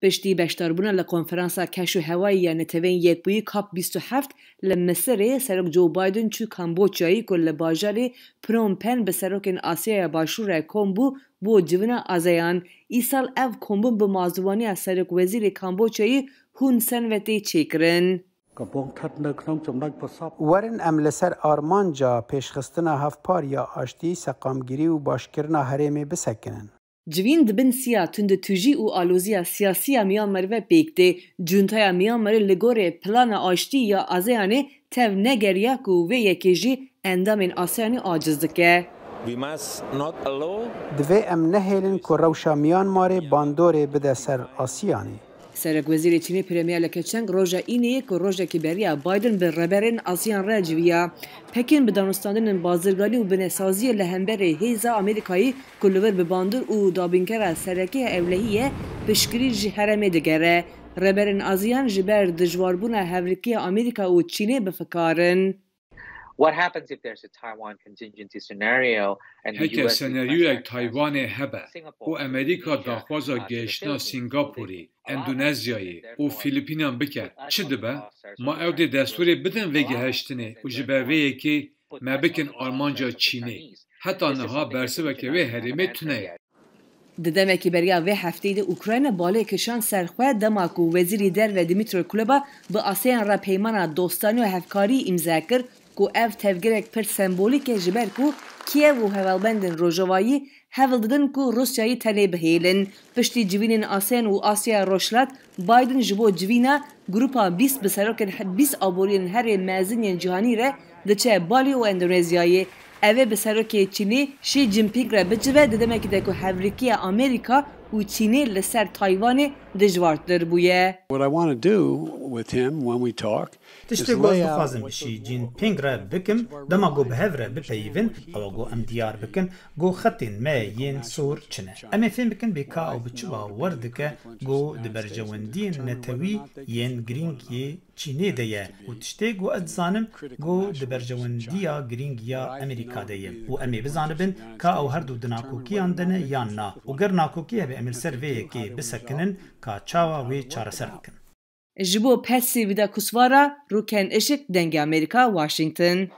پشتی بشداربونا لکنفرانسا کشو هوایی نتوین یک بوی کاپ 27 لمصر سرک جو بایدن چو کامبوچایی کل باجار پروم پن به سرکن آسیا باشور کومبو بو جونا آزیان ایسال اف کومبون به مازوانی از سرک وزیر کامبوچایی هون سنوتی چیکرن. ورن ام لسر آرمانجا پیشخستنا هفپار یا آشتی سقامگیری و باشکرنا هرمی بسکنن. جوین دبن سیا تند توجی و آلوزیا سیاسی میانمار و بیکته جونتای میانمار لگور پلان آشتی یا آزیانه تف نگریا کو و یکیجی اندامین آسیانی آجز دکه. دوی ام نهیلن که روشا میانمار باندور بده سر آسیانی. سرک وزیر چینی پرمیر لکچنگ روژا اینه که روژا که بریا بایدن به ربرین آسیان را جویا پکین به دانستاندن بازرگانی و بنسازی لهمبر هیزا آمریکایی کلوور به باندر و دابینکر سرکی اولهیه پشکری جهرمه دگره ربرین آسیان جبر دجواربون هفرکی آمریکا و چینی بفکارن. What happens if there's a Taiwan contingency scenario and the هک US سناریوی تایوان هبه و امریکا داخوازا گشتنا سینگاپوری، اندونزیایی و فیلیپینان بکر چه دبه؟ ما او دی دستوری بدن وگه هشتنه و جبه که ما بکن آرمانجا چینی حتی نها برسه و که وی هریمه تونه. ددمکی بریا و هفته ده اوکراین باله کشان سرخواه دماکو وزیری در و دیمیتر کلوبا به آسیان را پیمان دوستانی و هفکاری امضا کرد کو اف تفگرک پر سمبولیک جبر کو کیف و هوالبندن روجوایی هول ددن کو روسیایی تنه بهیلن پشتی جوینن آسیان و آسیا روشلات بایدن جبو جوینا گروپا 20 بسرکن 20 آبورین هر مازنین جهانی ره دچه بالی و اندونزیایی اوه بسرک چینی شی جینپینگ را بجوه ددمکی ده که هفریکی آمریکا و چینی لسر تایوان دجوارتر بویه. What I want to do with him when we talk تشتی گوز بخوازم بشی جین پینگ را بکم دما گو بهف را بپیون او گو ام دیار بکن گو خطین ما ین سور چنه اما فهم بکن بکا او بچوبا وردکه گو دبرجواندین نتوی ین گرینگ یه چینه دیه و تشتی گو ادزانم گو دبرجواندیا گرینگ یا امریکا دیه و امی بزانبن که او هر دو دناکوکی اندنه یا نا و گر ناکوکیه به امل سر ویه که بسکنن که چاوا وی چارسر بکن. جبو پسی ویدا کسوارا روکن اشک دنگ امریکا واشنگتن.